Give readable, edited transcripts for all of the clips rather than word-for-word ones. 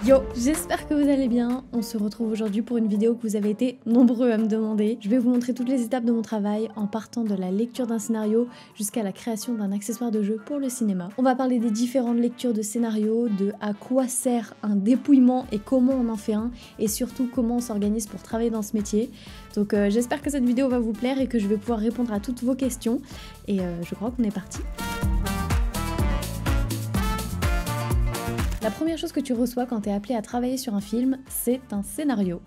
Yo, j'espère que vous allez bien. On se retrouve aujourd'hui pour une vidéo que vous avez été nombreux à me demander. Je vais vous montrer toutes les étapes de mon travail en partant de la lecture d'un scénario jusqu'à la création d'un accessoire de jeu pour le cinéma. On va parler des différentes lectures de scénario, de à quoi sert un dépouillement et comment on en fait un, et surtout comment on s'organise pour travailler dans ce métier. Donc j'espère que cette vidéo va vous plaire et que je vais pouvoir répondre à toutes vos questions. Et je crois qu'on est parti. La première chose que tu reçois quand tu es appelé à travailler sur un film, c'est un scénario,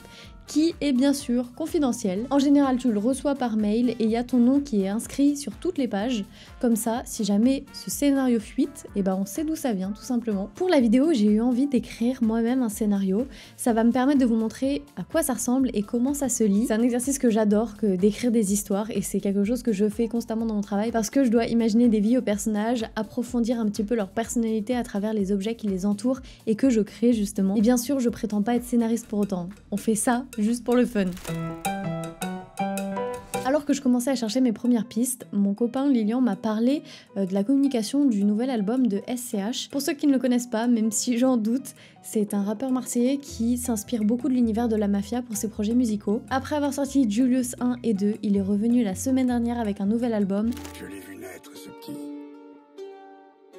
qui est bien sûr confidentiel. En général, tu le reçois par mail et il y a ton nom qui est inscrit sur toutes les pages. Comme ça, si jamais ce scénario fuite, et ben on sait d'où ça vient, tout simplement. Pour la vidéo, j'ai eu envie d'écrire moi-même un scénario. Ça va me permettre de vous montrer à quoi ça ressemble et comment ça se lit. C'est un exercice que j'adore, que d'écrire des histoires, et c'est quelque chose que je fais constamment dans mon travail parce que je dois imaginer des vies aux personnages, approfondir un petit peu leur personnalité à travers les objets qui les entourent et que je crée justement. Et bien sûr, je prétends pas être scénariste pour autant. On fait ça juste pour le fun. Alors que je commençais à chercher mes premières pistes, mon copain Lilian m'a parlé de la communication du nouvel album de SCH. Pour ceux qui ne le connaissent pas, même si j'en doute, c'est un rappeur marseillais qui s'inspire beaucoup de l'univers de la mafia pour ses projets musicaux. Après avoir sorti Julius 1 et 2, il est revenu la semaine dernière avec un nouvel album. Je l'ai vu naître, ce petit.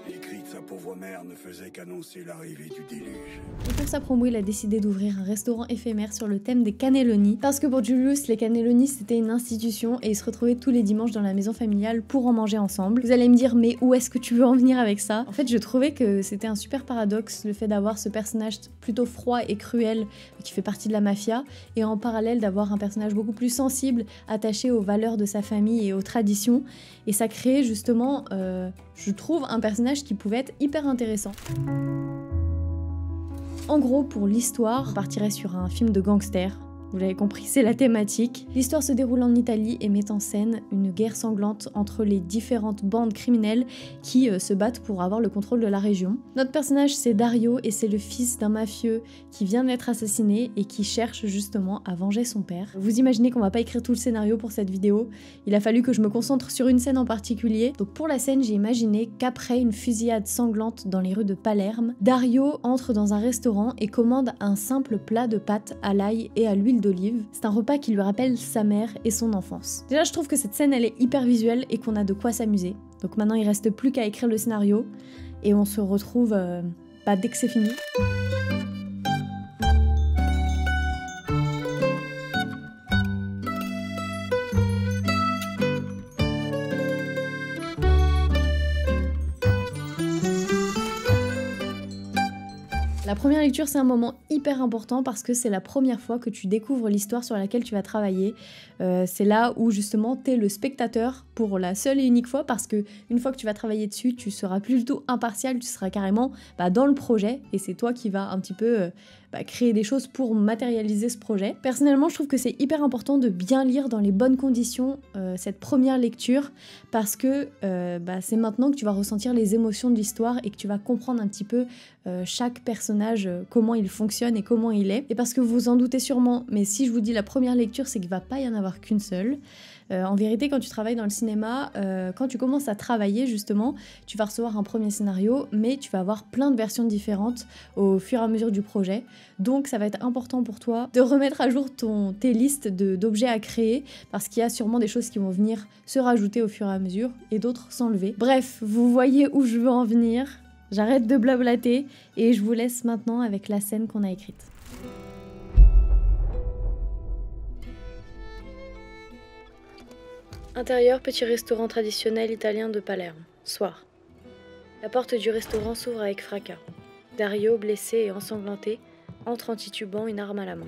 Les cris de sa pauvre mère ne faisaient qu'annoncer l'arrivée du déluge. Et pour sa promo, il a décidé d'ouvrir un restaurant éphémère sur le thème des cannelloni. Parce que pour Julius, les cannelloni c'était une institution et ils se retrouvaient tous les dimanches dans la maison familiale pour en manger ensemble. Vous allez me dire, mais où est-ce que tu veux en venir avec ça? En fait, je trouvais que c'était un super paradoxe, le fait d'avoir ce personnage plutôt froid et cruel qui fait partie de la mafia, et en parallèle d'avoir un personnage beaucoup plus sensible, attaché aux valeurs de sa famille et aux traditions. Et ça crée justement, je trouve, un personnage qui pouvait être hyper intéressant. En gros, pour l'histoire, on partirait sur un film de gangster. Vous l'avez compris, c'est la thématique. L'histoire se déroule en Italie et met en scène une guerre sanglante entre les différentes bandes criminelles qui se battent pour avoir le contrôle de la région. Notre personnage, c'est Dario, et c'est le fils d'un mafieux qui vient d'être assassiné et qui cherche justement à venger son père. Vous imaginez qu'on va pas écrire tout le scénario pour cette vidéo. Il a fallu que je me concentre sur une scène en particulier. Donc pour la scène, j'ai imaginé qu'après une fusillade sanglante dans les rues de Palerme, Dario entre dans un restaurant et commande un simple plat de pâtes à l'ail et à l'huile d'olive. C'est un repas qui lui rappelle sa mère et son enfance. Déjà, je trouve que cette scène elle est hyper visuelle et qu'on a de quoi s'amuser. Donc maintenant il reste plus qu'à écrire le scénario et on se retrouve dès que c'est fini. La première lecture, c'est un moment hyper important parce que c'est la première fois que tu découvres l'histoire sur laquelle tu vas travailler. C'est là où justement tu es le spectateur pour la seule et unique fois, parce que une fois que tu vas travailler dessus, tu seras plus du tout impartial, tu seras carrément dans le projet et c'est toi qui vas un petit peu créer des choses pour matérialiser ce projet. Personnellement, je trouve que c'est hyper important de bien lire dans les bonnes conditions cette première lecture parce que c'est maintenant que tu vas ressentir les émotions de l'histoire et que tu vas comprendre un petit peu chaque personnage, comment il fonctionne et comment il est. Et parce que vous vous en doutez sûrement, mais si je vous dis la première lecture, c'est qu'il va pas y en avoir qu'une seule. En vérité, quand tu travailles dans le cinéma, quand tu commences à travailler justement, tu vas recevoir un premier scénario, mais tu vas avoir plein de versions différentes au fur et à mesure du projet. Donc ça va être important pour toi de remettre à jour tes listes d'objets à créer, parce qu'il y a sûrement des choses qui vont venir se rajouter au fur et à mesure et d'autres s'enlever. Bref, vous voyez où je veux en venir. J'arrête de blablater et je vous laisse maintenant avec la scène qu'on a écrite. Intérieur, petit restaurant traditionnel italien de Palerme. Soir. La porte du restaurant s'ouvre avec fracas. Dario, blessé et ensanglanté, entre en titubant, une arme à la main.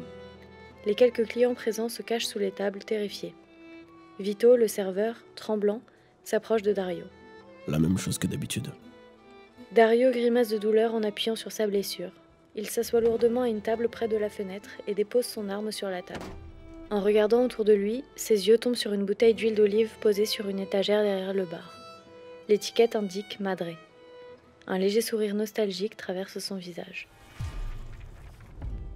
Les quelques clients présents se cachent sous les tables, terrifiés. Vito, le serveur, tremblant, s'approche de Dario. La même chose que d'habitude. Dario grimace de douleur en appuyant sur sa blessure. Il s'assoit lourdement à une table près de la fenêtre et dépose son arme sur la table. En regardant autour de lui, ses yeux tombent sur une bouteille d'huile d'olive posée sur une étagère derrière le bar. L'étiquette indique Madre. Un léger sourire nostalgique traverse son visage.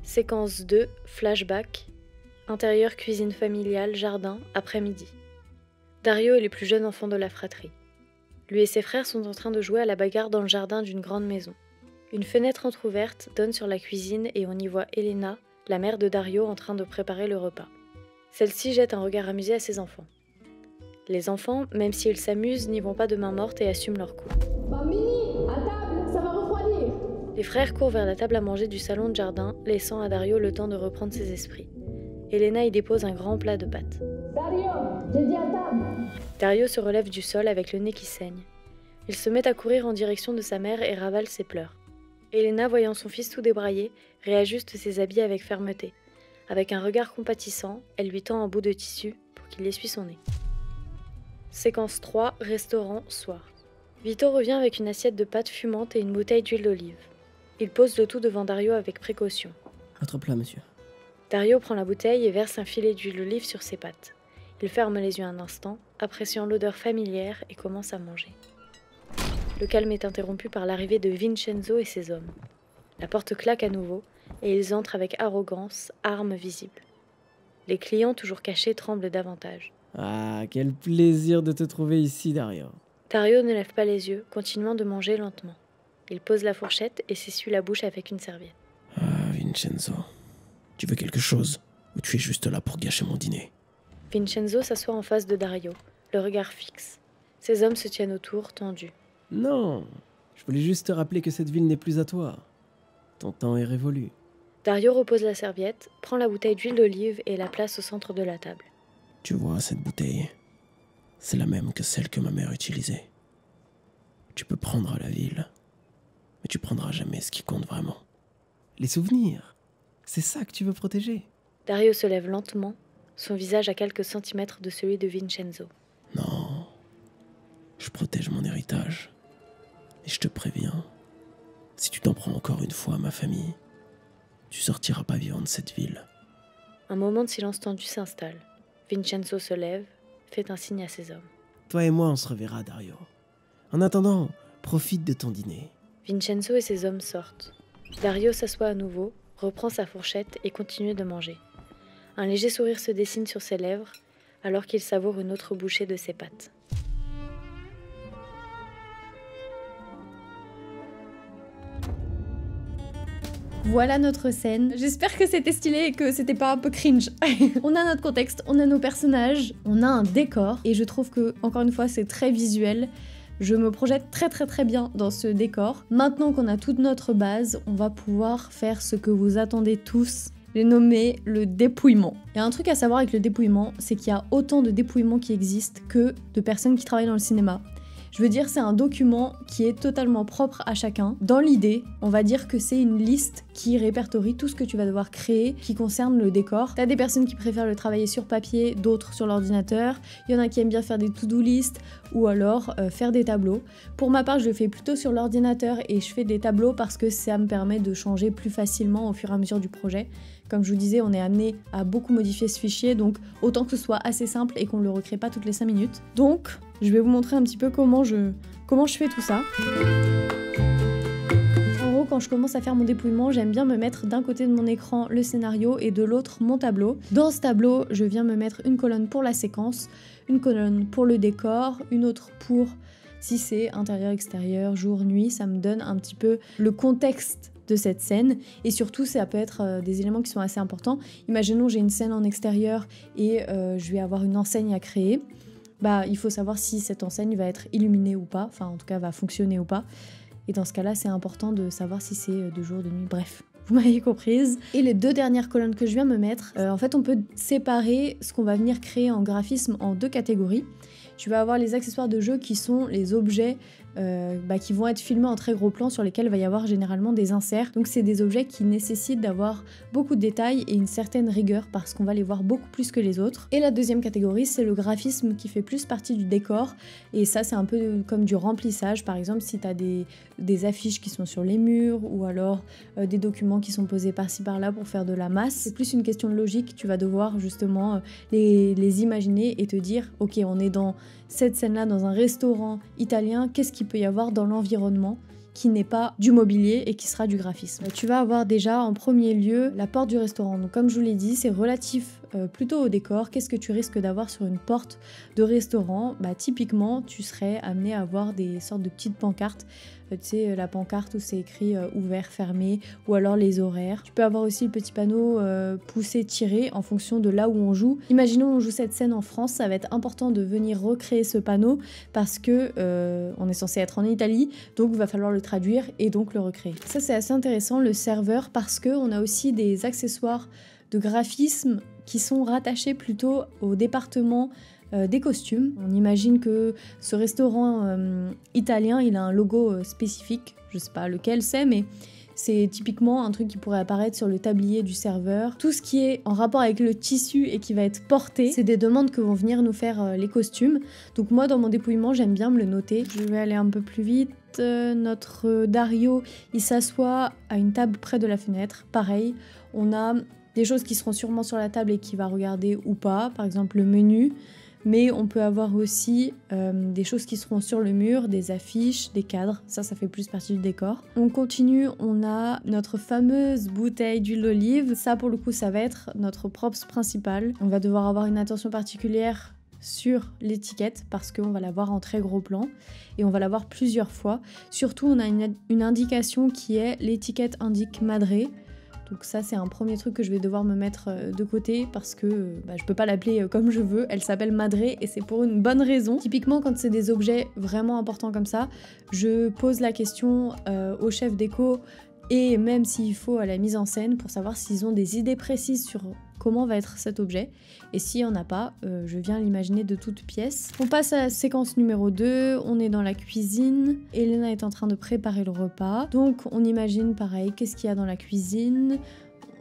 Séquence 2, flashback. Intérieur, cuisine familiale, jardin, après-midi. Dario est le plus jeune enfant de la fratrie. Lui et ses frères sont en train de jouer à la bagarre dans le jardin d'une grande maison. Une fenêtre entrouverte donne sur la cuisine et on y voit Elena, la mère de Dario, en train de préparer le repas. Celle-ci jette un regard amusé à ses enfants. Les enfants, même s'ils s'amusent, n'y vont pas de main morte et assument leur coup. Mini, à table, ça va refroidir. Les frères courent vers la table à manger du salon de jardin, laissant à Dario le temps de reprendre ses esprits. Elena y dépose un grand plat de pâtes. Dario, j'ai dit à table. Dario se relève du sol avec le nez qui saigne. Il se met à courir en direction de sa mère et ravale ses pleurs. Elena, voyant son fils tout débraillé, réajuste ses habits avec fermeté. Avec un regard compatissant, elle lui tend un bout de tissu pour qu'il essuie son nez. Séquence 3, restaurant, soir. Vito revient avec une assiette de pâtes fumantes et une bouteille d'huile d'olive. Il pose le tout devant Dario avec précaution. Votre plat, monsieur. Dario prend la bouteille et verse un filet d'huile d'olive sur ses pâtes. Il ferme les yeux un instant, appréciant l'odeur familière et commence à manger. Le calme est interrompu par l'arrivée de Vincenzo et ses hommes. La porte claque à nouveau et ils entrent avec arrogance, armes visibles. Les clients, toujours cachés, tremblent davantage. Ah, quel plaisir de te trouver ici, Dario. Dario ne lève pas les yeux, continuant de manger lentement. Il pose la fourchette et s'essuie la bouche avec une serviette. Ah, Vincenzo. Tu veux quelque chose ou tu es juste là pour gâcher mon dîner? Vincenzo s'assoit en face de Dario, le regard fixe. Ses hommes se tiennent autour, tendus. Non, je voulais juste te rappeler que cette ville n'est plus à toi. Ton temps est révolu. Dario repose la serviette, prend la bouteille d'huile d'olive et la place au centre de la table. Tu vois, cette bouteille, c'est la même que celle que ma mère utilisait. Tu peux prendre la ville, mais tu prendras jamais ce qui compte vraiment. Les souvenirs, c'est ça que tu veux protéger. Dario se lève lentement, son visage à quelques centimètres de celui de Vincenzo. Non, je protège mon héritage. Et je te préviens, si tu t'en prends encore une fois à ma famille, tu sortiras pas vivant de cette ville. Un moment de silence tendu s'installe. Vincenzo se lève, fait un signe à ses hommes. Toi et moi, on se reverra, Dario. En attendant, profite de ton dîner. Vincenzo et ses hommes sortent. Dario s'assoit à nouveau, reprend sa fourchette et continue de manger. Un léger sourire se dessine sur ses lèvres, alors qu'il savoure une autre bouchée de ses pâtes. Voilà notre scène. J'espère que c'était stylé et que c'était pas un peu cringe. On a notre contexte, on a nos personnages, on a un décor et je trouve que, encore une fois, c'est très visuel. Je me projette très bien dans ce décor. Maintenant qu'on a toute notre base, on va pouvoir faire ce que vous attendez tous. J'ai nommé le dépouillement. Il y a un truc à savoir avec le dépouillement, c'est qu'il y a autant de dépouillements qui existent que de personnes qui travaillent dans le cinéma. Je veux dire, c'est un document qui est totalement propre à chacun. Dans l'idée, on va dire que c'est une liste qui répertorie tout ce que tu vas devoir créer qui concerne le décor. T'as des personnes qui préfèrent le travailler sur papier, d'autres sur l'ordinateur. Il y en a qui aiment bien faire des to-do list ou alors faire des tableaux. Pour ma part, je le fais plutôt sur l'ordinateur et je fais des tableaux parce que ça me permet de changer plus facilement au fur et à mesure du projet. Comme je vous disais, on est amené à beaucoup modifier ce fichier, donc autant que ce soit assez simple et qu'on ne le recrée pas toutes les 5 minutes. Donc, je vais vous montrer un petit peu comment je fais tout ça. En gros, quand je commence à faire mon dépouillement, j'aime bien me mettre d'un côté de mon écran le scénario et de l'autre mon tableau. Dans ce tableau, je viens me mettre une colonne pour la séquence, une colonne pour le décor, une autre pour si c'est intérieur, extérieur, jour, nuit. Ça me donne un petit peu le contexte de cette scène et surtout ça peut être des éléments qui sont assez importants. Imaginons j'ai une scène en extérieur et je vais avoir une enseigne à créer. Bah, il faut savoir si cette enseigne va être illuminée ou pas, enfin en tout cas va fonctionner ou pas. Et dans ce cas-là, c'est important de savoir si c'est de jour, de nuit, bref. Vous m'avez comprise. Et les deux dernières colonnes que je viens me mettre, en fait on peut séparer ce qu'on va venir créer en graphisme en deux catégories. Tu vas avoir les accessoires de jeu qui sont les objets qui vont être filmés en très gros plan sur lesquels il va y avoir généralement des inserts. Donc c'est des objets qui nécessitent d'avoir beaucoup de détails et une certaine rigueur parce qu'on va les voir beaucoup plus que les autres. Et la deuxième catégorie, c'est le graphisme qui fait plus partie du décor et ça c'est un peu comme du remplissage. Par exemple, si tu as des affiches qui sont sur les murs ou alors des documents qui sont posés par-ci par-là pour faire de la masse, c'est plus une question de logique. Tu vas devoir justement les imaginer et te dire ok, on est dans cette scène-là dans un restaurant italien, qu'est-ce qu'il peut y avoir dans l'environnement qui n'est pas du mobilier et qui sera du graphisme. Tu vas avoir déjà en premier lieu la porte du restaurant. Donc comme je vous l'ai dit, c'est relatif plutôt au décor. Qu'est-ce que tu risques d'avoir sur une porte de restaurant? Bah typiquement, tu serais amené à avoir des sortes de petites pancartes. Tu sais, la pancarte où c'est écrit ouvert, fermé, ou alors les horaires. Tu peux avoir aussi le petit panneau poussé, tiré en fonction de là où on joue. Imaginons on joue cette scène en France, ça va être important de venir recréer ce panneau parce que on est censé être en Italie, donc il va falloir le traduire et donc le recréer. Ça c'est assez intéressant, le serveur, parce qu'on a aussi des accessoires de graphisme qui sont rattachés plutôt au département des costumes. On imagine que ce restaurant italien, il a un logo spécifique, je sais pas lequel c'est, mais c'est typiquement un truc qui pourrait apparaître sur le tablier du serveur. Tout ce qui est en rapport avec le tissu et qui va être porté, c'est des demandes que vont venir nous faire les costumes. Donc moi, dans mon dépouillement, j'aime bien me le noter. Je vais aller un peu plus vite. Notre Dario, il s'assoit à une table près de la fenêtre. Pareil, on a des choses qui seront sûrement sur la table et qui va regarder ou pas, par exemple le menu. Mais on peut avoir aussi des choses qui seront sur le mur, des affiches, des cadres, ça fait plus partie du décor. On continue, on a notre fameuse bouteille d'huile d'olive, ça pour le coup ça va être notre props principal. On va devoir avoir une attention particulière sur l'étiquette parce qu'on va la voir en très gros plan et on va la voir plusieurs fois. Surtout on a une indication qui est l'étiquette indique Madré. Donc ça c'est un premier truc que je vais devoir me mettre de côté parce que je peux pas l'appeler comme je veux, elle s'appelle Madré et c'est pour une bonne raison. Typiquement quand c'est des objets vraiment importants comme ça, je pose la question au chef déco et même s'il faut à la mise en scène pour savoir s'ils ont des idées précises sur comment va être cet objet. Et s'il n'y en a pas, je viens l'imaginer de toutes pièces. On passe à la séquence numéro 2, on est dans la cuisine. Elena est en train de préparer le repas. Donc on imagine pareil, qu'est-ce qu'il y a dans la cuisine ?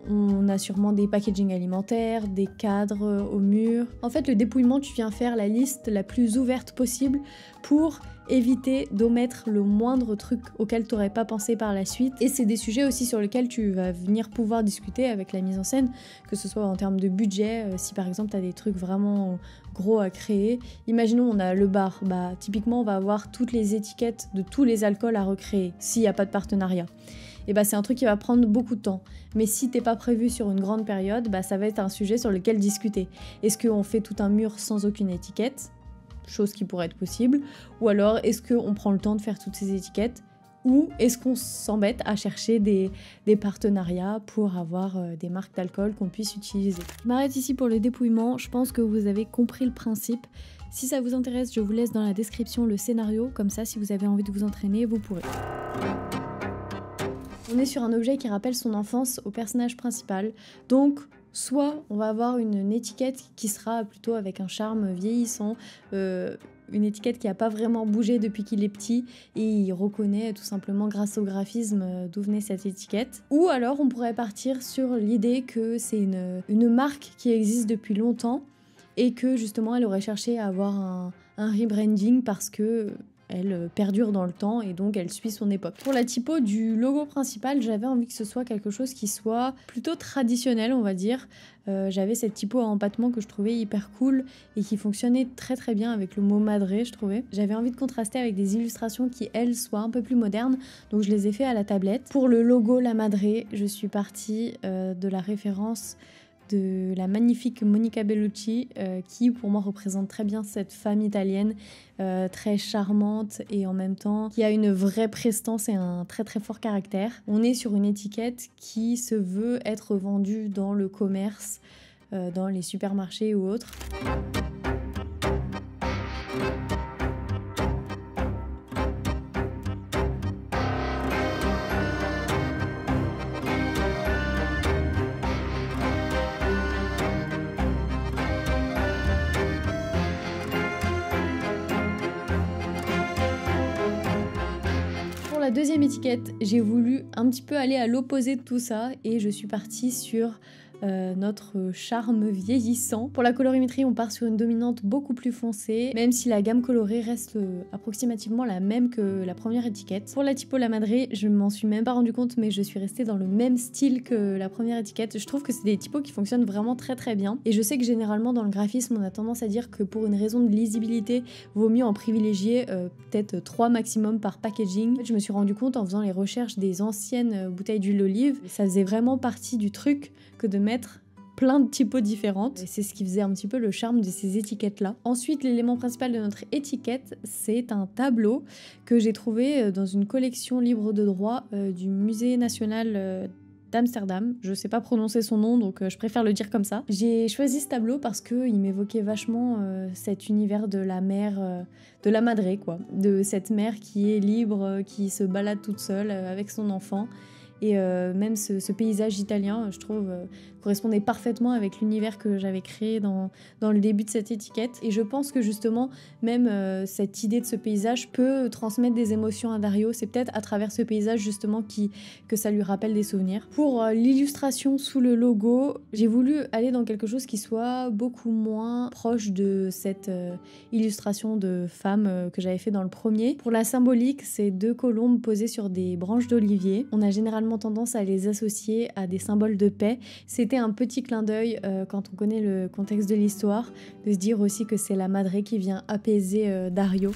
On a sûrement des packaging alimentaires, des cadres au mur. En fait, le dépouillement, tu viens faire la liste la plus ouverte possible pour éviter d'omettre le moindre truc auquel tu n'aurais pas pensé par la suite. Et c'est des sujets aussi sur lesquels tu vas venir pouvoir discuter avec la mise en scène, que ce soit en termes de budget, si par exemple tu as des trucs vraiment gros à créer. Imaginons on a le bar, typiquement on va avoir toutes les étiquettes de tous les alcools à recréer, s'il n'y a pas de partenariat. Et c'est un truc qui va prendre beaucoup de temps. Mais si t'es pas prévu sur une grande période, ça va être un sujet sur lequel discuter. Est-ce qu'on fait tout un mur sans aucune étiquette ? Chose qui pourrait être possible. Ou alors, est-ce qu'on prend le temps de faire toutes ces étiquettes ? Ou est-ce qu'on s'embête à chercher des partenariats pour avoir des marques d'alcool qu'on puisse utiliser ? Je m'arrête ici pour le dépouillement. Je pense que vous avez compris le principe. Si ça vous intéresse, je vous laisse dans la description le scénario. Comme ça, si vous avez envie de vous entraîner, vous pourrez. On est sur un objet qui rappelle son enfance au personnage principal. Donc, soit on va avoir une étiquette qui sera plutôt avec un charme vieillissant, une étiquette qui n'a pas vraiment bougé depuis qu'il est petit et il reconnaît tout simplement grâce au graphisme d'où venait cette étiquette. Ou alors on pourrait partir sur l'idée que c'est une marque qui existe depuis longtemps et que justement elle aurait cherché à avoir un rebranding parce que elle perdure dans le temps et donc elle suit son époque. Pour la typo du logo principal, j'avais envie que ce soit quelque chose qui soit plutôt traditionnel, on va dire. J'avais cette typo à empattement que je trouvais hyper cool et qui fonctionnait très très bien avec le mot madré, je trouvais. J'avais envie de contraster avec des illustrations qui, elles, soient un peu plus modernes, donc je les ai fait à la tablette. Pour le logo La Madré, je suis partie de la référence de la magnifique Monica Bellucci qui pour moi représente très bien cette femme italienne très charmante et en même temps qui a une vraie prestance et un très très fort caractère. On est sur une étiquette qui se veut être vendue dans le commerce, dans les supermarchés ou autres. La deuxième étiquette, j'ai voulu un petit peu aller à l'opposé de tout ça et je suis partie sur notre charme vieillissant. Pour la colorimétrie, on part sur une dominante beaucoup plus foncée, même si la gamme colorée reste approximativement la même que la première étiquette. Pour la typo La Madré, je m'en suis même pas rendu compte, mais je suis restée dans le même style que la première étiquette. Je trouve que c'est des typos qui fonctionnent vraiment très très bien. Et je sais que généralement dans le graphisme, on a tendance à dire que pour une raison de lisibilité, vaut mieux en privilégier peut-être 3 maximum par packaging. En fait, je me suis rendu compte en faisant les recherches des anciennes bouteilles d'huile d'olive, ça faisait vraiment partie du truc que de mettre plein de typos différentes. Et c'est ce qui faisait un petit peu le charme de ces étiquettes-là. Ensuite, l'élément principal de notre étiquette, c'est un tableau que j'ai trouvé dans une collection libre de droit du Musée national d'Amsterdam. Je sais pas prononcer son nom, donc je préfère le dire comme ça. J'ai choisi ce tableau parce qu'il m'évoquait vachement cet univers de la mer, de la Madre, quoi. De cette mère qui est libre, qui se balade toute seule avec son enfant. Et même ce paysage italien, je trouve, correspondait parfaitement avec l'univers que j'avais créé dans le début de cette étiquette. Et je pense que justement, même cette idée de ce paysage peut transmettre des émotions à Dario. C'est peut-être à travers ce paysage justement que ça lui rappelle des souvenirs. Pour l'illustration sous le logo, j'ai voulu aller dans quelque chose qui soit beaucoup moins proche de cette illustration de femme que j'avais fait dans le premier. Pour la symbolique, c'est 2 colombes posées sur des branches d'olivier. On a généralement tendance à les associer à des symboles de paix. C'était un petit clin d'œil quand on connaît le contexte de l'histoire, de se dire aussi que c'est la Madre qui vient apaiser Dario.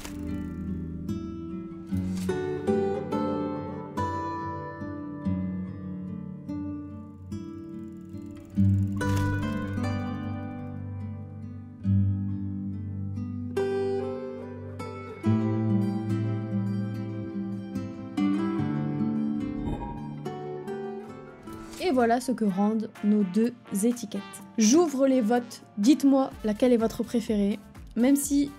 Et voilà ce que rendent nos 2 étiquettes. J'ouvre les votes, dites-moi laquelle est votre préférée, même si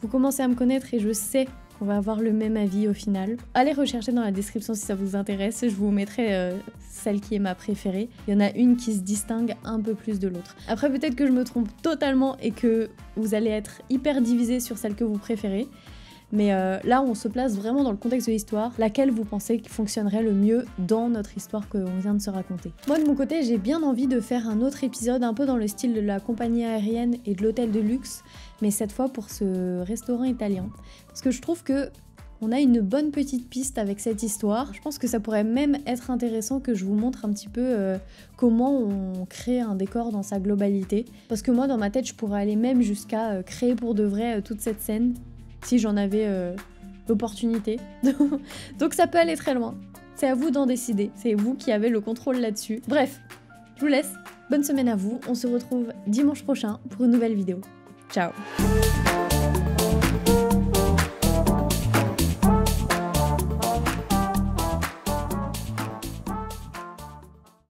vous commencez à me connaître et je sais qu'on va avoir le même avis au final. Allez rechercher dans la description si ça vous intéresse, je vous mettrai celle qui est ma préférée. Il y en a une qui se distingue un peu plus de l'autre. Après peut-être que je me trompe totalement et que vous allez être hyper divisés sur celle que vous préférez. Mais là, on se place vraiment dans le contexte de l'histoire, laquelle vous pensez qui fonctionnerait le mieux dans notre histoire qu'on vient de se raconter. Moi, de mon côté, j'ai bien envie de faire un autre épisode un peu dans le style de la compagnie aérienne et de l'hôtel de luxe, mais cette fois pour ce restaurant italien. Parce que je trouve que on a une bonne petite piste avec cette histoire. Je pense que ça pourrait même être intéressant que je vous montre un petit peu comment on crée un décor dans sa globalité. Parce que moi, dans ma tête, je pourrais aller même jusqu'à créer pour de vrai toute cette scène, si j'en avais l'opportunité. Donc ça peut aller très loin. C'est à vous d'en décider. C'est vous qui avez le contrôle là-dessus. Bref, je vous laisse. Bonne semaine à vous. On se retrouve dimanche prochain pour une nouvelle vidéo. Ciao!